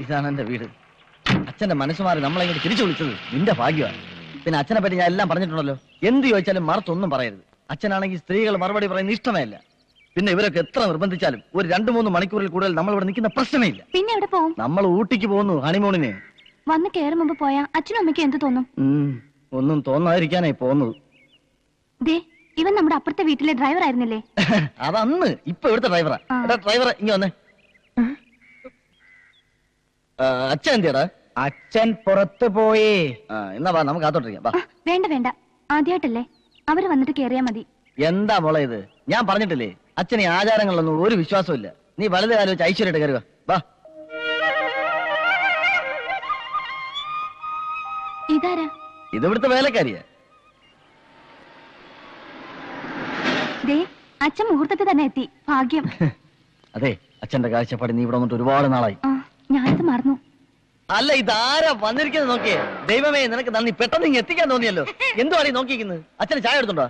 ഇതാണ് എന്റെ വീട്. അച്ഛന്റെ മനസ്സുമാറി നമ്മളെ ഇങ്ങോട്ട് തിരിച്ചു വിളിച്ചത് നിന്റെ ഭാഗ്യമാണ്. പിന്നെ അച്ഛനെ പറ്റി ഞാൻ എല്ലാം പറഞ്ഞിട്ടുണ്ടല്ലോ. എന്ത് ചോദിച്ചാലും മറത്തൊന്നും പറയരുത്. അച്ഛനാണെങ്കിൽ സ്ത്രീകൾ മറുപടി പറയുന്ന ഇഷ്ടമേ. പിന്നെ ഇവരൊക്കെ എത്ര നിർബന്ധിച്ചാലും ഒരു 2-3 മണിക്കൂറിൽ കൂടുതൽ നമ്മൾ ഇവിടെ നിൽക്കുന്ന പ്രശ്നമേ ഇല്ല. പിന്നെ എവിടെ പോകും? നമ്മൾ ഊട്ടിക്ക് പോകുന്നു ഹണിമൂണിന്. വന്ന് കയറും മുമ്പ് പോയാ അച്ഛനും അമ്മയ്ക്കും എന്ത് തോന്നും? ഒന്നും തോന്നാതിരിക്കാനായി പോകുന്നത്. ഇവൻ നമ്മുടെ അപ്പുറത്തെ വീട്ടിലെ ഡ്രൈവർ ആയിരുന്നില്ലേ? അതന്ന്. ഇപ്പൊ ഇവിടുത്തെ ഡ്രൈവറാ. ഡ്രൈവർ ഇങ്ങ വന്നേ. അച്ഛൻ എന്തിയടാ? അച്ഛൻ പുറത്തു പോയി. എന്നാ വാ, നമുക്ക് കാത്തോട്ടിരിക്കാം. വേണ്ട വേണ്ട, ആദ്യമായിട്ടല്ലേ, അവര് വന്നിട്ട് കേറിയാ മതി. എന്താ മോളെ ഇത്? ഞാൻ പറഞ്ഞിട്ടില്ലേ അച്ഛന് ഈ ആചാരങ്ങളിലൊന്നും ഒരു വിശ്വാസമില്ല. നീ വലത് കാലം വെച്ച് ഐശ്വര്യമായിട്ട് കയറുക. വാ. ഇതാരാ? ഇത് ഇവിടുത്തെ വേലക്കാരിയാ. അച്ഛൻ മുഹൂർത്തത്തിൽ തന്നെ എത്തി. ഭാഗ്യം. അതെ, അച്ഛന്റെ കാഴ്ചപ്പാട് നീ ഇവിടെ വന്നിട്ട് ഒരുപാട് നാളായി. ഞാനിത് മറന്നു. അല്ല, ഇതാരാ വന്നിരിക്കുന്നത് നോക്കിയേ. ദൈവമേ, നിനക്ക് നന്ദി. പെട്ടെന്ന് ഇങ്ങ് എത്തിക്കാൻ തോന്നിയല്ലോ. എന്തുവാണ് നോക്കിയിരിക്കുന്നത്? അച്ഛന് ചായ എടുത്തുണ്ടോ?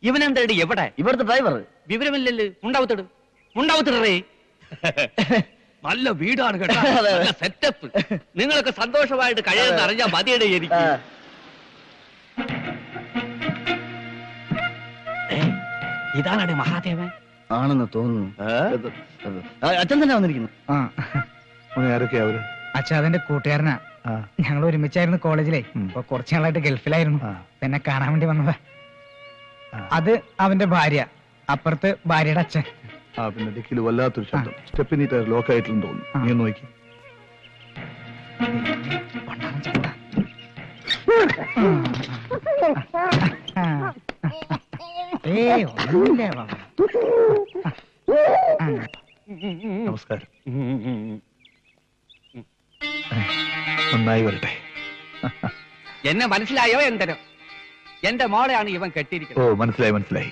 ഇവനെന്തേടി? എവിടെ? ഇവിടുത്തെ ഡ്രൈവർ. വിവരമില്ലല്ലോ. ഉണ്ടാവത്തിടേ. നല്ല വീടാണ് കേട്ടോ, സെറ്റപ്പ്. നിങ്ങളൊക്കെ സന്തോഷമായിട്ട് കഴിയുന്ന അറിഞ്ഞാൽ മതിയുടെ എനിക്ക്. ഇതാണേ മഹാദേവൻ. ആണെന്ന് തോന്നുന്നു. അച്ഛൻ തന്നെ വന്നിരിക്കുന്നു. അച്ഛൻ അതിന്റെ കൂട്ടുകാരനാ. ഞങ്ങൾ ഒരുമിച്ചായിരുന്നു കോളേജിലെ. ഇപ്പൊ കുറച്ചു നാളായിട്ട് ഗൾഫിലായിരുന്നു. പിന്നെ കാണാൻ വേണ്ടി വന്നതാ. അത് അവന്റെ ഭാര്യ, അപ്പുറത്ത് ഭാര്യയുടെ അച്ഛൻ. പിന്നെ ഡിക്കിൽ വല്ലാത്തൊരു ശബ്ദം. സ്റ്റെപ്പിനി ടയർ ലോക്ക് ആയിട്ടുണ്ടെന്ന് തോന്നുന്നു. നീ നോക്കി. നമസ്കാരം. നന്നായി വരട്ടെ. എന്നെ മനസ്സിലായോ? എന്തരം എന്റെ മോളെയാണ് ഇവൻ കെട്ടിയിരിക്കുന്നത്. ഓ, മനസ്സിലായി.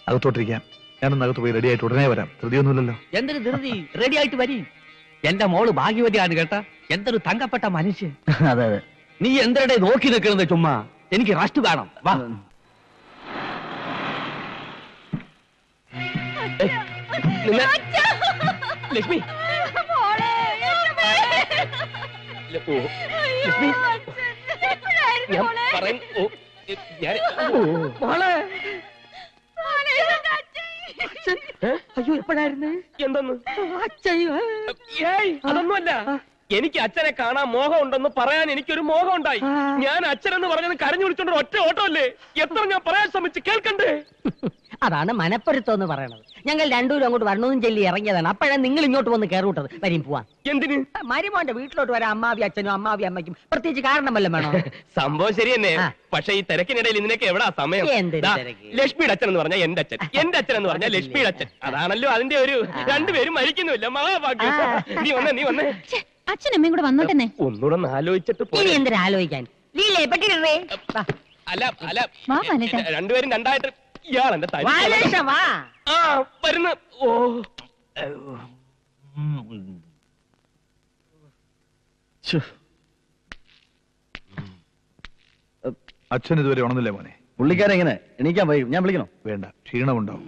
അകത്തോട്ടിരിക്കാം. ഞാനൊന്ന് അകത്ത് പോയി റെഡി ആയിട്ട് ഉടനെ വരാം. ധൃതിയൊന്നുമില്ലല്ലോ. എന്തൊരു ധൃതി? റെഡി ആയിട്ട് വരി. എന്റെ മോള് ഭാഗ്യവതിയാണ് കേട്ടാ. എന്തൊരു തങ്കപ്പെട്ട മനുഷ്യൻ. അതെ. നീ എന്തരടെ നോക്കി നിൽക്കുന്നത്? ചുമ്മാ എനിക്ക് റസ്റ്റ് വേണം. വാ. ലക്ഷ്മി, അയ്യോ, എപ്പോഴായിരുന്നു? എന്തെന്ന്? അതൊന്നുമല്ല. എനിക്ക് അച്ഛനെ കാണാൻ മോഹം ഉണ്ടെന്ന് പറയാൻ എനിക്കൊരു മോഹം ഉണ്ടായി. ഞാൻ അച്ഛനെന്ന് പറഞ്ഞത് കരഞ്ഞു വിളിച്ചോണ്ട് ഒറ്റ ഓട്ടോ അല്ലേ? എത്ര ഞാൻ പറയാൻ ശ്രമിച്ച് കേൾക്കണ്ടേ? അതാണ് മനപ്പൊരുത്തം എന്ന് പറയണത്. ഞങ്ങൾ രണ്ടുപേരും അങ്ങോട്ട് വരണമെന്നും ചൊല്ലി ഇറങ്ങിയതാണ്. അപ്പോഴാണ് നിങ്ങൾ ഇങ്ങോട്ട് വന്ന് കയറിവിട്ടത്. വരും പോവാൻ. എന്തിന്? മരുമോന്റെ വീട്ടിലോട്ട് വരാൻ അമ്മാവി അച്ഛനും അമ്മാവി അമ്മയ്ക്കും പ്രത്യേകിച്ച് കാരണം വല്ലതും വേണോ? സംഭവം ശരി തന്നെ. പക്ഷെ ഈ തിരക്കിനിടയിൽ ഇതിനൊക്കെ എവിടാ സമയം? ലക്ഷ്മിയുടെ അച്ഛൻ എന്ന് പറഞ്ഞാൽ എന്റെ അച്ഛൻ, എന്റെ അച്ഛൻ എന്ന് പറഞ്ഞാൽ ലക്ഷ്മിയുടെ അച്ഛൻ. അതാണല്ലോ അതിന്റെ ഒരു രണ്ടുപേരും മരിക്കുന്നില്ല. മഹാഭാഗ്യം. നീ വന്നേ. അച്ഛനമ്മയും കൂടെ വന്നോട്ടെ. ഒന്നുകൂടെ ആലോചിച്ചിട്ട് എന്തിനാ ആലോചിക്കാൻ? അല്ല, രണ്ടുപേരും രണ്ടായിട്ട്. ഇയാൾ എന്റെ വരുന്ന. ഓ, അച്ഛൻ ഇതുവരെ ഉണന്നില്ലേ മോനെ? പുള്ളിക്കാരെ എങ്ങനെ എണീക്കാൻ വൈകും? ഞാൻ വിളിക്കണോ? വേണ്ട, ക്ഷീണമുണ്ടാവും.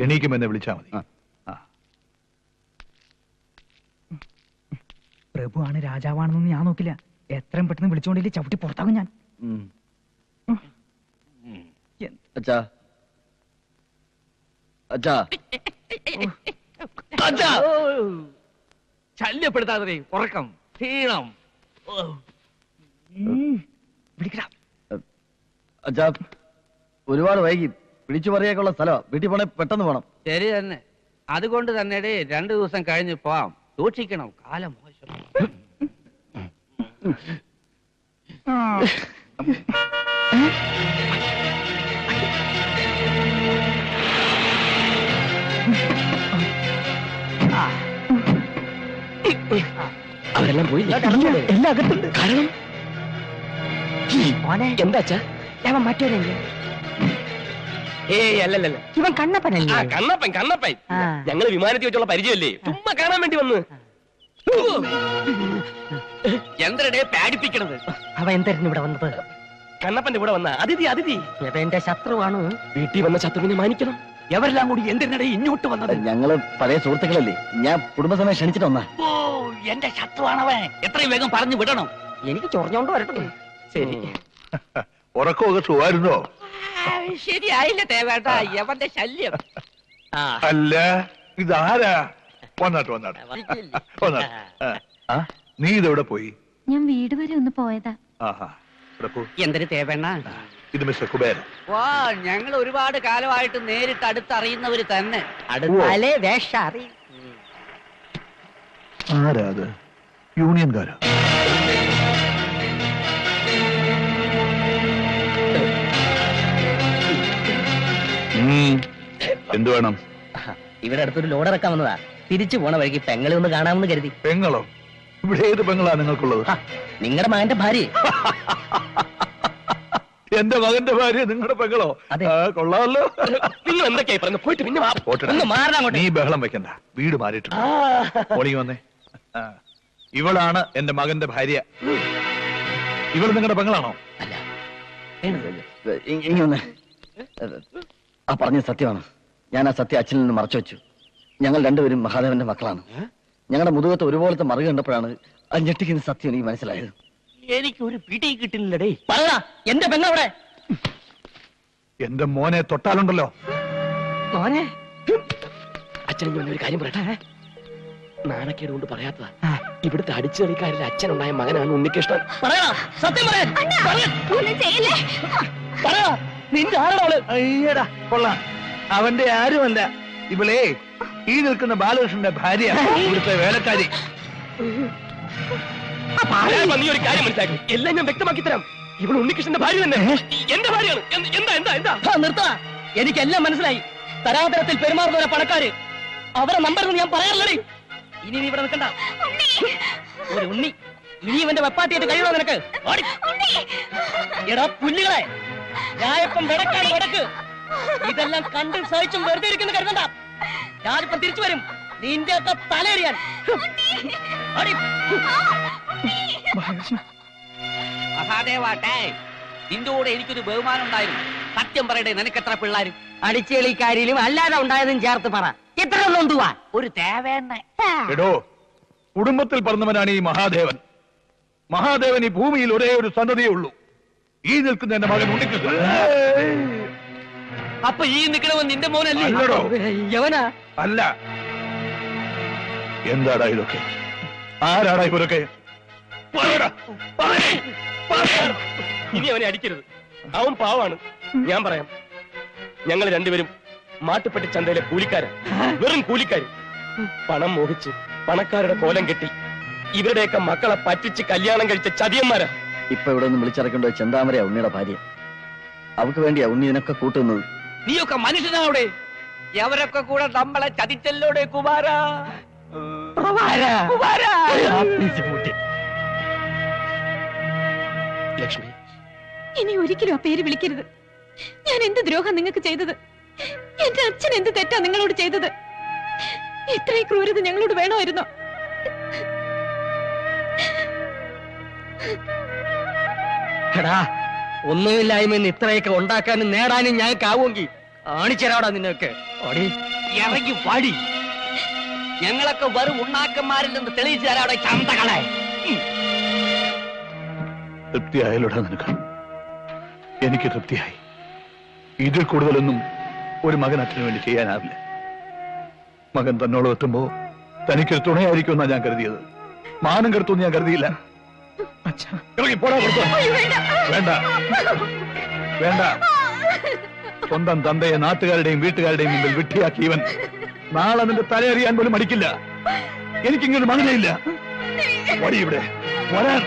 എണീക്കുമ്പോ എന്നെ വിളിച്ചാ മതി. പ്രഭുവാണ് രാജാവാണെന്നൊന്നും ഞാൻ നോക്കില്ല. എത്രയും പെട്ടെന്ന് വിളിച്ചുകൊണ്ടില്ലേ ചവിട്ടി പുറത്താകും ഞാൻ. അച്ഛാ, ശല്യപ്പെടുത്താതെ. ഉറക്കം, ക്ഷീണം. അച്ഛാ, ഒരുപാട് വൈകി. വിളിച്ചു പറയാനുള്ള സ്ഥലമാ. വീട്ടിൽ പോണേ പെട്ടെന്ന് പോണം. ശരി തന്നെ. അതുകൊണ്ട് തന്നെ 2 ദിവസം കഴിഞ്ഞ് പോവാം. സൂക്ഷിക്കണം, കാലം മോശം. അവരെല്ലാം പോയി. എല്ലാം അകത്തുണ്ട്. കാരണം എന്താ അവൻ മറ്റൊരല്ലേ? ഏയ്, അല്ലല്ല, ഇവൻ കണ്ണപ്പനല്ലേ? കണ്ണപ്പൻ. ഞങ്ങള് വിമാനത്തിൽ വെച്ചുള്ള പരിചയമല്ലേ? ചുമ്മാ കാണാൻ വേണ്ടി വന്ന്. എന്തരടെ പേടിപ്പിക്കണത്? അവൻ എന്തായിരുന്നു ഇവിടെ വന്നത്? കണ്ണപ്പന്റെ കൂടെ വന്ന അതിഥി. എന്റെ ശത്രുവാണ്. വീട്ടിൽ വന്ന ശത്രുവിനെ മാനിക്കണം. എവരെല്ലാം കൂടി എന്തിനിടെ ഇങ്ങോട്ട് വന്നത്? ഞങ്ങള് പഴയ സുഹൃത്തുക്കളല്ലേ, ഞാൻ കുടുംബസമയം ക്ഷണിച്ചിട്ട് വന്നാ. ഓ, എന്റെ ശത്രുവാണവൻ. എത്രയും വേഗം പറഞ്ഞു വിടണം. എനിക്ക് ചൊറഞ്ഞോണ്ട് വരട്ടെ. ശരി. ഉറക്കമൊക്കെ സുഖമായിരുന്നോ? ശരിയായില്ല തേവേട്ട, എവന്റെ ശല്യം. അല്ല, ഇതാരാ? വന്നാട്ട്. നീ ഇതെവിടെ പോയി? ഞാൻ വീട് വരെ ഒന്ന് പോയതാ. ആഹാ, ഇവിടെ പോ. എന്തൊരു തേവേണ്ണ. ഇത് മിസ്റ്റർ കുബേരൻ. വാ, ഞങ്ങൾ ഒരുപാട് കാലമായിട്ട് നേരിട്ട് അടുത്തറിയുന്നവര് തന്നെ. അടുത്താലേ വേഷ അറിയും. ആരാ അത്? യൂണിയൻകാരാ? എന്തു വേണം? ഇവിടെ അടുത്തൊരു ലോഡ് ഇറക്കാൻ വന്നതാ. തിരിച്ചു പോണ വഴിക്ക് പെങ്ങളെ ഒന്ന് കാണാമെന്ന് കരുതി. പെങ്ങളോ? ഇവിടെ ഏത് പെങ്ങളാ നിങ്ങൾക്കുള്ളത്? നിങ്ങളുടെ മകന്റെ ഭാര്യ. എന്റെ മകന്റെ ഭാര്യ നിങ്ങളുടെ പെങ്ങളോ? കൊള്ളാമല്ലോ. നിങ്ങൾ എന്തൊക്കെയായി പറഞ്ഞു? പോയിട്ട് പിന്നെ നീ ബഹളം വെക്കണ്ട, വീട് മാറിയിട്ടുണ്ട്. ഓളിങ്ങി വന്നേ. ഇവളാണ് എന്റെ മകന്റെ ഭാര്യ. ഇവൾ നിങ്ങളുടെ പെങ്ങളാണോ? ഇനി ഒന്ന് ആ പറഞ്ഞ സത്യമാണ്. ഞാൻ ആ സത്യം അച്ഛനിൽ നിന്ന് മറച്ചു വെച്ചു. ഞങ്ങൾ രണ്ടുപേരും മഹാദേവന്റെ മക്കളാണ്. ഞങ്ങളുടെ മുതുകത്ത് ഒരുപോലത്തെ മറുക കണ്ടപ്പോഴാണ് ആ ഞെട്ടിക്കുന്ന സത്യം എനിക്ക് മനസ്സിലായത്. എനിക്കൊരു പിടി കിട്ടില്ലടേ. പറ, എന്റെ പെങ്ങളവിടെ? എന്റെ മോനെ തൊട്ടാലുണ്ടല്ലോ. മോനെ, അച്ഛനും ഒരു കാര്യം പറയട്ടെ. നാണക്കേട് കൊണ്ട് പറയാത്തതാ. ഇവിടുത്തെ അടിച്ചു കളിക്കാരിൽ അച്ഛനുണ്ടായ മകനാണ് ഉണ്ണികൃഷ്ണൻ. പറയാ, സത്യം പറയാ. നിന്റെ ആരോള്? അയ്യടാ, കൊള്ളാം. അവന്റെ ആരുമല്ല. ഇവളേ ഈ നിൽക്കുന്ന ബാലകൃഷ്ണന്റെ ഭാര്യ, ഇവിടുത്തെ വേലക്കാരി. നീ ഒരു കാര്യം മനസ്സിലാക്കി, എല്ലാം ഞാൻ വ്യക്തമാക്കി തരാം. ഇവിടെ ഉണ്ണികൃഷ്ണന്റെ ഭാര്യ തന്നെ എന്റെ ഭാര്യയാണ്. എന്താ എന്താ എന്താ? നിർത്താ, എനിക്കെല്ലാം മനസ്സിലായി. തരാതരത്തിൽ പെരുമാറുന്ന പണക്കാര്, അവരെ നമ്പർ ഞാൻ പറയാറില്ലേ. ഇനി നീ ഇവിടെ നിൽക്കണ്ട. ഒരു ഉണ്ണി ഇനി ഇവന്റെ വെപ്പാട്ടിയായിട്ട് കഴിയണോ നിനക്ക്? എടാ പുല്ലുകളെ, ഞാനിപ്പം വെടക്കാണ് വെടക്ക്. ഇതെല്ലാം കണ്ടും സഹിച്ചും വെറുതെ ഇരിക്കുന്ന കരുതണ്ട. ഞാനിപ്പം തിരിച്ചു വരും നിന്റെ ഒക്കെ തലയറിയാൻ. മഹാദേവാട്ടെ, നിന്റെ കൂടെ എനിക്കൊരു ബഹുമാനം ഉണ്ടായിരുന്നു. സത്യം പറയട്ടെ, നിനക്ക് എത്ര പിള്ളേരും? അടിച്ചെളിക്കാരിലും അല്ലാതെ ഉണ്ടായതും ചേർത്ത് പറ. എത്ര നൊന്തുവാ ഒരു തേവേണ്ണ? എടോ, കുടുംബത്തിൽ പറഞ്ഞവനാണ് ഈ മഹാദേവൻ. മഹാദേവൻ ഈ ഭൂമിയിൽ ഒരേ ഒരു സന്തതിയേ ഉള്ളൂ. ഈ നിൽക്കുന്ന എന്റെ മകൻ ഉണ്ണികൃഷ്ണൻ. അപ്പൊ ഈ നിൽക്കണവൻ നിന്റെ മോനല്ലേ? അല്ലടോ. യവനാ? അല്ല. എന്താടാ ഇതൊക്കെ? ആരാടാ ഇവരൊക്കെ? ഇനി അവനെ അടിക്കരുത്, അവൻ പാവാണ്. ഞാൻ പറയാം, ഞങ്ങൾ രണ്ടുപേരും മാട്ടുപ്പെട്ടി ചന്തയിലെ കൂലിക്കാരാ. വെറും കൂലിക്കാര്. പണം മോഹിച്ച് പണക്കാരുടെ കോലം കെട്ടി ഇവരുടെയൊക്കെ മക്കളെ പറ്റിച്ച് കല്യാണം കഴിച്ച ചതിയന്മാരാ. ഇപ്പൊ ഇവിടെ നിന്ന് വിളിച്ചിറക്കേണ്ട ചെന്താമരയാ ഉണ്ണിയുടെ ഭാര്യ. അവക്ക് വേണ്ടിയാ ഉണ്ണി ഇതിനൊക്കെ കൂട്ടുന്നത്. നീയൊക്കെ മനുഷ്യനാവിടെ? എവരൊക്കെ കൂടെ നമ്മളെ ചതിച്ചല്ലോടെ കുമാര. ലക്ഷ്മി, ഇനി ഒരിക്കലും ആ പേര് വിളിക്കരുത്. ഞാൻ എന്ത് ദ്രോഹം നിങ്ങൾക്ക് ചെയ്തത്? എന്റെ അച്ഛൻ എന്ത് തെറ്റാ നിങ്ങളോട് ചെയ്തത്? ഇത്രയും ക്രൂരത ഞങ്ങളോട് വേണമായിരുന്നോ? എടാ, ഒന്നുമില്ലായ്മന്ന് ഇത്രയൊക്കെ ഉണ്ടാക്കാനും നേടാനും ഞങ്ങൾക്കാവുമെങ്കിൽ കാണിച്ചരാടാ നിന്നൊക്കെ. ഇറങ്ങി പാടി. ഞങ്ങളൊക്കെ വെറും ഉണ്ണാക്കന്മാരില്ലെന്ന് തെളിയിച്ചു തരാവിടെ ചന്തകളെ. തൃപ്തിയായാലോടാ നിനക്ക്? എനിക്ക് തൃപ്തിയായി. ഇതിൽ കൂടുതലൊന്നും ഒരു മകൻ അച്ഛന് വേണ്ടി ചെയ്യാനാവില്ല. മകൻ തന്നോളം എത്തുമ്പോ തനിക്കൊരു തുണയായിരിക്കുമെന്നാ ഞാൻ കരുതിയത്. മാനം കെടുത്തൊന്നും ഞാൻ കരുതിയില്ല. വേണ്ട വേണ്ട. സ്വന്തം തന്തയെ നാട്ടുകാരുടെയും വീട്ടുകാരുടെയും മുമ്പിൽ വിട്ടിയാക്കി ഇവൻ നാളെ നിന്റെ തലയറിയാൻ പോലും മടിക്കില്ല. എനിക്കിങ്ങനൊരു മകനേ ഇല്ല. വടി ഇവിടെ വരാൻ.